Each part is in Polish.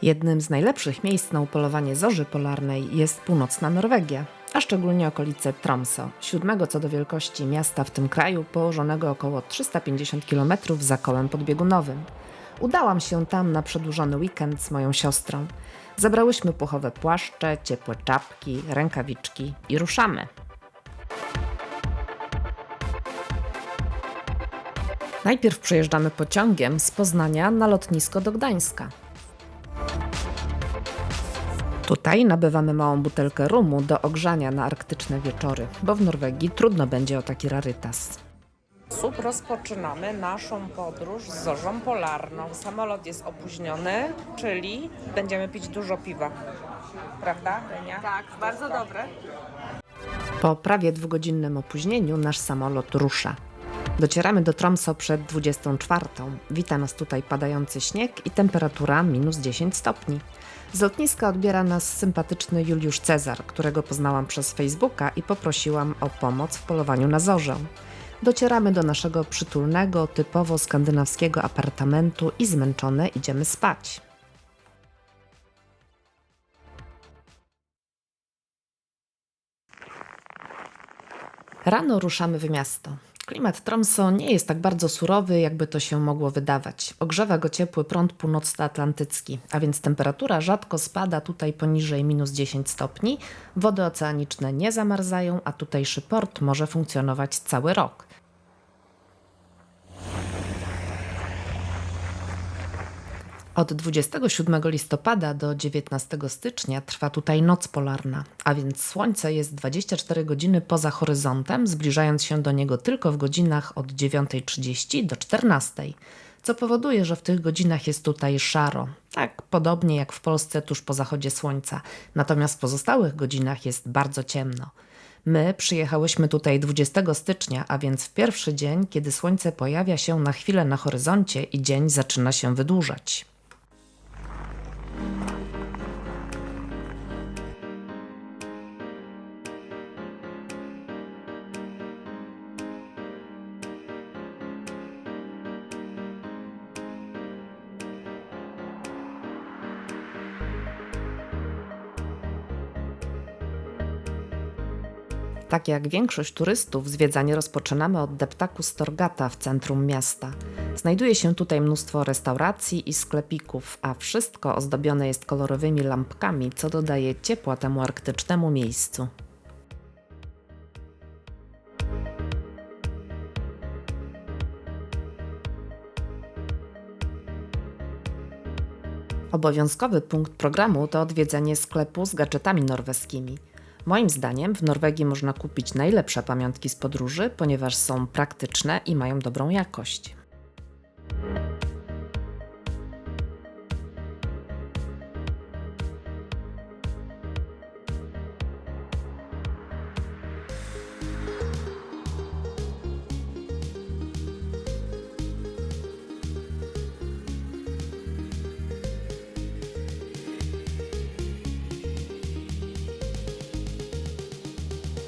Jednym z najlepszych miejsc na upolowanie zorzy polarnej jest północna Norwegia, a szczególnie okolice Tromsø, 7. co do wielkości miasta w tym kraju, położonego około 350 km za kołem podbiegunowym. Udałam się tam na przedłużony weekend z moją siostrą. Zabrałyśmy puchowe płaszcze, ciepłe czapki, rękawiczki i ruszamy. Najpierw przejeżdżamy pociągiem z Poznania na lotnisko do Gdańska. Tutaj nabywamy małą butelkę rumu do ogrzania na arktyczne wieczory, bo w Norwegii trudno będzie o taki rarytas. Rozpoczynamy naszą podróż z zorzą polarną. Samolot jest opóźniony, czyli będziemy pić dużo piwa. Prawda, Renia? Tak, bardzo dobre. Po prawie 2-godzinnym opóźnieniu nasz samolot rusza. Docieramy do Tromsø przed 24. Wita nas tutaj padający śnieg i temperatura minus 10 stopni. Z lotniska odbiera nas sympatyczny Juliusz Cezar, którego poznałam przez Facebooka i poprosiłam o pomoc w polowaniu na zorzę. Docieramy do naszego przytulnego, typowo skandynawskiego apartamentu i zmęczone idziemy spać. Rano ruszamy w miasto. Klimat Tromsø nie jest tak bardzo surowy, jakby to się mogło wydawać. Ogrzewa go ciepły prąd północnoatlantycki, a więc temperatura rzadko spada tutaj poniżej minus 10 stopni, wody oceaniczne nie zamarzają, a tutejszy port może funkcjonować cały rok. Od 27 listopada do 19 stycznia trwa tutaj noc polarna, a więc słońce jest 24 godziny poza horyzontem, zbliżając się do niego tylko w godzinach od 9:30 do 14:00, co powoduje, że w tych godzinach jest tutaj szaro, tak podobnie jak w Polsce tuż po zachodzie słońca, natomiast w pozostałych godzinach jest bardzo ciemno. My przyjechałyśmy tutaj 20 stycznia, a więc w pierwszy dzień, kiedy słońce pojawia się na chwilę na horyzoncie i dzień zaczyna się wydłużać. Tak jak większość turystów, zwiedzanie rozpoczynamy od deptaku Storgata w centrum miasta. Znajduje się tutaj mnóstwo restauracji i sklepików, a wszystko ozdobione jest kolorowymi lampkami, co dodaje ciepła temu arktycznemu miejscu. Obowiązkowy punkt programu to odwiedzenie sklepu z gadżetami norweskimi. Moim zdaniem w Norwegii można kupić najlepsze pamiątki z podróży, ponieważ są praktyczne i mają dobrą jakość.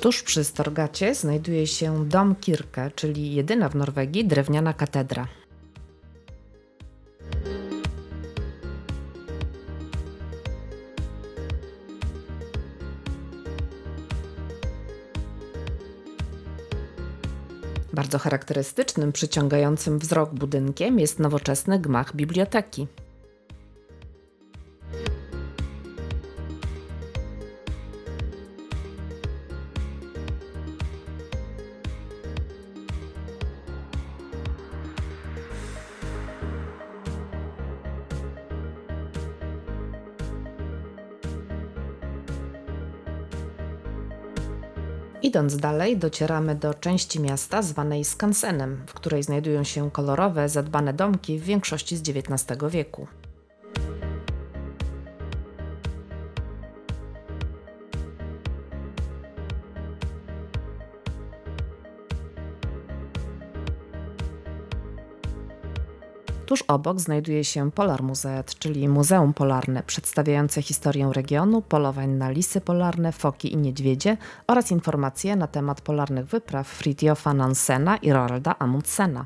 Tuż przy Storgacie znajduje się Dom Kirke, czyli jedyna w Norwegii drewniana katedra. Bardzo charakterystycznym, przyciągającym wzrok budynkiem jest nowoczesny gmach biblioteki. Idąc dalej, docieramy do części miasta zwanej Skansenem, w której znajdują się kolorowe, zadbane domki w większości z XIX wieku. Tuż obok znajduje się Polarmuseet, czyli Muzeum Polarne, przedstawiające historię regionu, polowań na lisy polarne, foki i niedźwiedzie oraz informacje na temat polarnych wypraw Fridtjofa Nansena i Roalda Amundsena.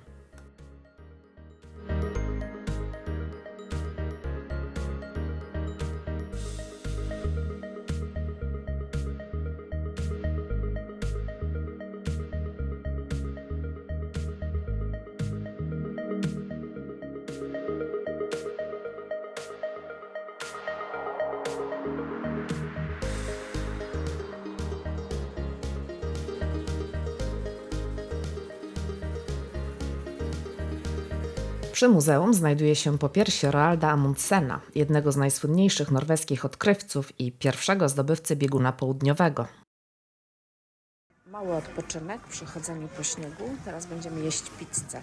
Przy muzeum znajduje się popiersie Roalda Amundsena, jednego z najsłynniejszych norweskich odkrywców i pierwszego zdobywcy bieguna południowego. Mały odpoczynek przy chodzeniu po śniegu. Teraz będziemy jeść pizzę.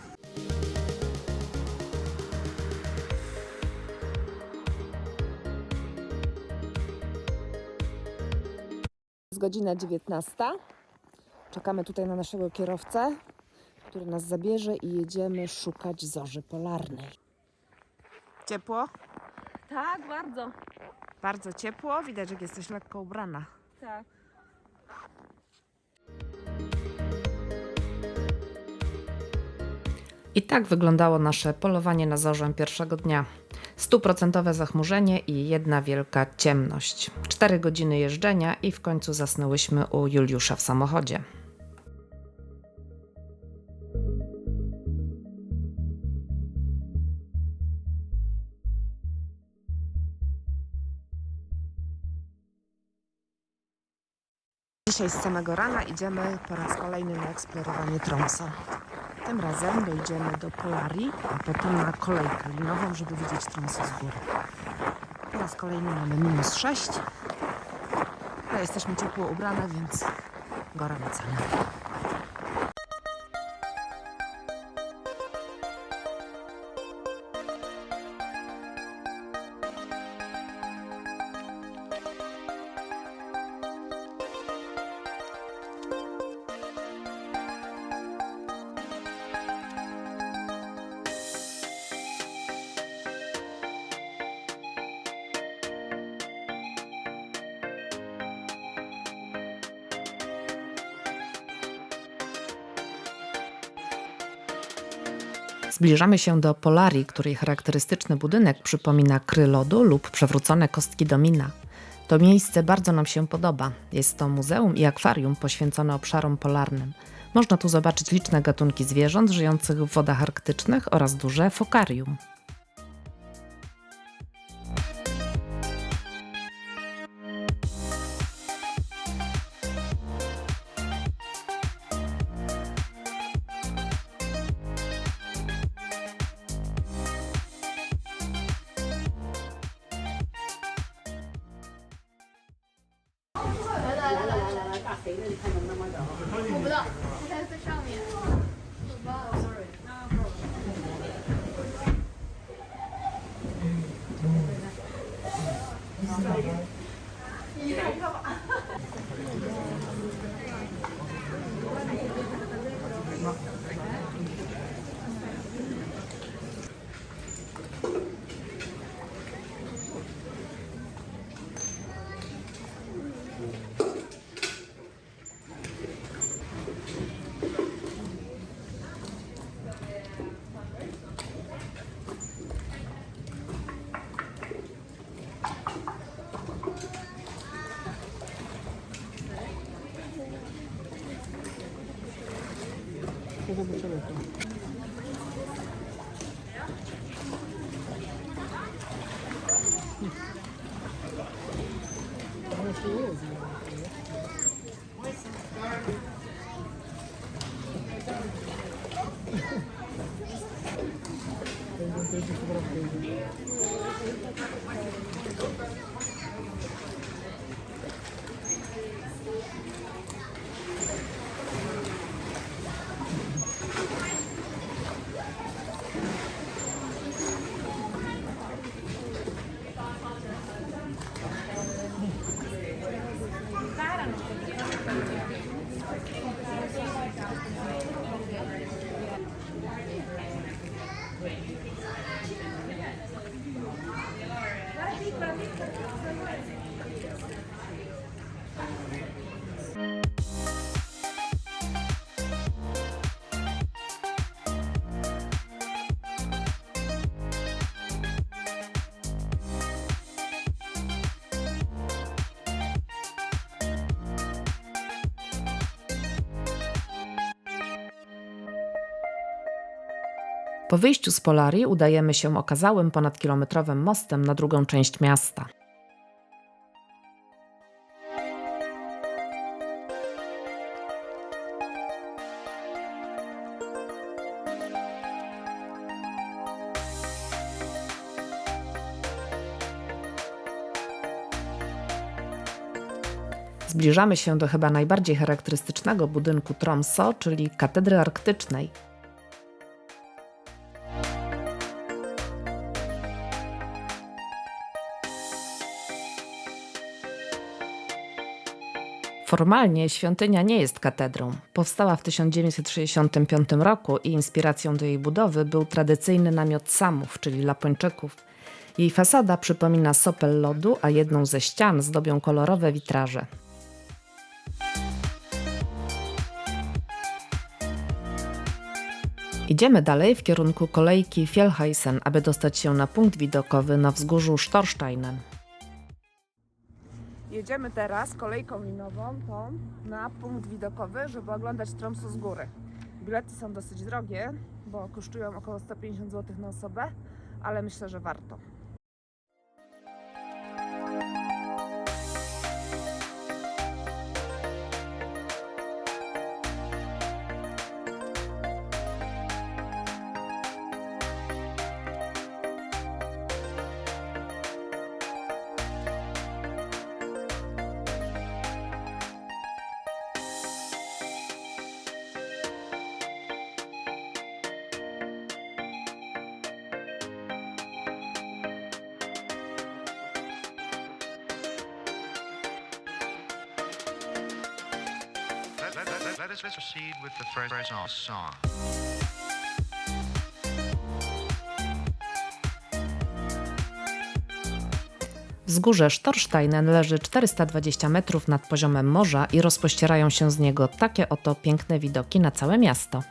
Jest godzina 19. Czekamy tutaj na naszego kierowcę, który nas zabierze i jedziemy szukać zorzy polarnej. Ciepło? Tak, bardzo. Bardzo ciepło. Widać, że jesteś lekko ubrana. Tak. I tak wyglądało nasze polowanie na zorzę pierwszego dnia. 100% zachmurzenie i jedna wielka ciemność. 4 godziny jeżdżenia i w końcu zasnęłyśmy u Juliusza w samochodzie. Dzisiaj z samego rana idziemy po raz kolejny na eksplorowanie Tromsø. Tym razem dojdziemy do Polarii, a potem na kolejkę linową, żeby widzieć Tromsø z góry. Po raz kolejny mamy -6. Ale jesteśmy ciepło ubrane, więc gorąco. Zbliżamy się do Polarii, której charakterystyczny budynek przypomina kry lodu lub przewrócone kostki domina. To miejsce bardzo nam się podoba. Jest to muzeum i akwarium poświęcone obszarom polarnym. Można tu zobaczyć liczne gatunki zwierząt żyjących w wodach arktycznych oraz duże fokarium. Po wyjściu z Polarii udajemy się okazałym ponadkilometrowym mostem na drugą część miasta. Zbliżamy się do chyba najbardziej charakterystycznego budynku Tromsø, czyli Katedry Arktycznej. Formalnie świątynia nie jest katedrą. Powstała w 1965 roku i inspiracją do jej budowy był tradycyjny namiot Samów, czyli Lapończyków. Jej fasada przypomina sopel lodu, a jedną ze ścian zdobią kolorowe witraże. Idziemy dalej w kierunku kolejki Fjellheisen, aby dostać się na punkt widokowy na wzgórzu Storsteinen. Jedziemy teraz kolejką linową tą na punkt widokowy, żeby oglądać Tromsø z góry. Bilety są dosyć drogie, bo kosztują około 150 zł na osobę, ale myślę, że warto. Let us proceed with the first song. Wzgórze Storsteinen leży 420 metrów nad poziomem morza i rozpościerają się z niego takie oto piękne widoki na całe miasto.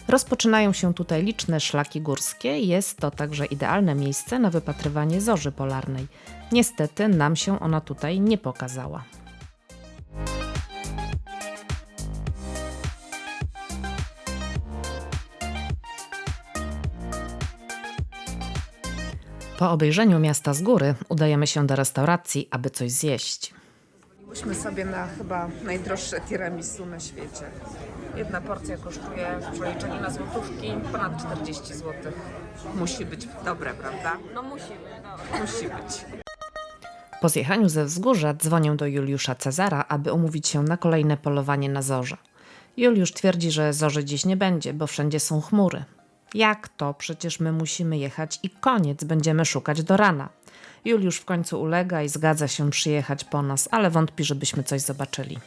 Rozpoczynają się tutaj liczne szlaki górskie i jest to także idealne miejsce na wypatrywanie zorzy polarnej. Niestety nam się ona tutaj nie pokazała. Po obejrzeniu miasta z góry udajemy się do restauracji, aby coś zjeść. Pozwoliłyśmy sobie na chyba najdroższe tiramisu na świecie. Jedna porcja kosztuje w przeliczeniu na złotówki ponad 40 zł. Musi być dobre, prawda? No musi być, no. Musi być. Po zjechaniu ze wzgórza dzwonię do Juliusza Cezara, aby umówić się na kolejne polowanie na zorze. Juliusz twierdzi, że zorzy dziś nie będzie, bo wszędzie są chmury. Jak to? Przecież my musimy jechać i koniec, będziemy szukać do rana. Juliusz w końcu ulega i zgadza się przyjechać po nas, ale wątpi, żebyśmy coś zobaczyli.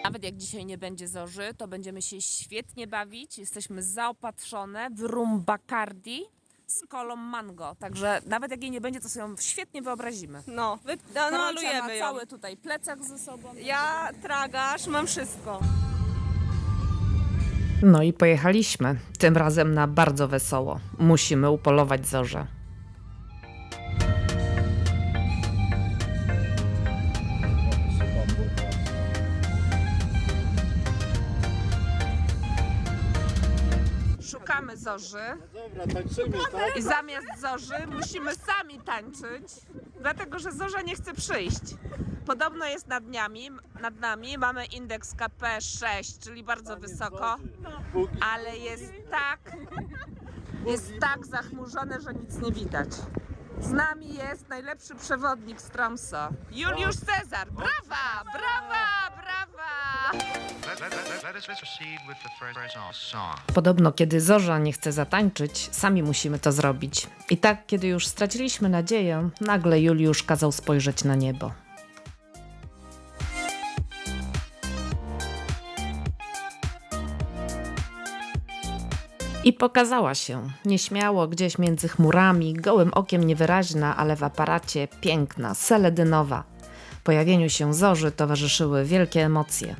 Nawet jak dzisiaj nie będzie zorzy, to będziemy się świetnie bawić. Jesteśmy zaopatrzone w rum Bacardi z kolą mango. Także nawet jak jej nie będzie, to sobie ją świetnie wyobrazimy. No, Karolcia malujemy ma ją. cały tutaj plecak ze sobą. Ja, tragarz, mam wszystko. No i pojechaliśmy, tym razem na bardzo wesoło. Musimy upolować zorze. Szukamy zorzy i zamiast zorzy musimy sami tańczyć, dlatego że zorza nie chce przyjść. Podobno jest nad nami mamy indeks KP 6, czyli bardzo wysoko, ale jest tak zachmurzone, że nic nie widać. Z nami jest najlepszy przewodnik z Tromsø, Juliusz Cezar. Brawa, brawa, brawa! Let us proceed with the first song. Podobno kiedy zorza nie chce zatańczyć, sami musimy to zrobić. I tak, kiedy już straciliśmy nadzieję, nagle Juliusz kazał spojrzeć na niebo. I pokazała się, nieśmiało gdzieś między chmurami, gołym okiem niewyraźna, ale w aparacie piękna, seledynowa. Pojawieniu się zorzy towarzyszyły wielkie emocje.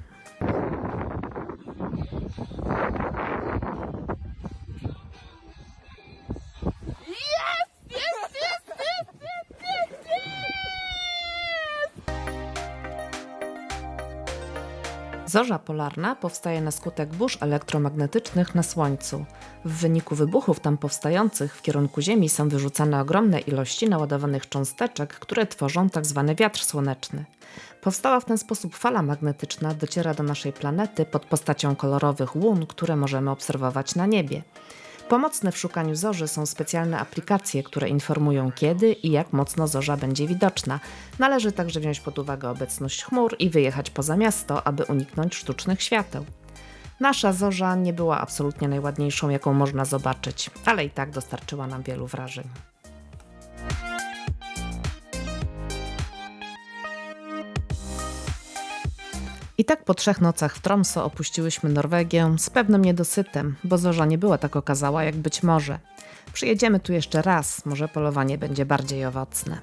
Zorza polarna powstaje na skutek burz elektromagnetycznych na Słońcu. W wyniku wybuchów tam powstających w kierunku Ziemi są wyrzucane ogromne ilości naładowanych cząsteczek, które tworzą tzw. wiatr słoneczny. Powstała w ten sposób fala magnetyczna dociera do naszej planety pod postacią kolorowych łun, które możemy obserwować na niebie. Pomocne w szukaniu zorzy są specjalne aplikacje, które informują kiedy i jak mocno zorza będzie widoczna. Należy także wziąć pod uwagę obecność chmur i wyjechać poza miasto, aby uniknąć sztucznych świateł. Nasza zorza nie była absolutnie najładniejszą, jaką można zobaczyć, ale i tak dostarczyła nam wielu wrażeń. I tak po 3 nocach w Tromsø opuściłyśmy Norwegię z pewnym niedosytem, bo zorza nie była tak okazała, jak być może. Przyjedziemy tu jeszcze raz, może polowanie będzie bardziej owocne.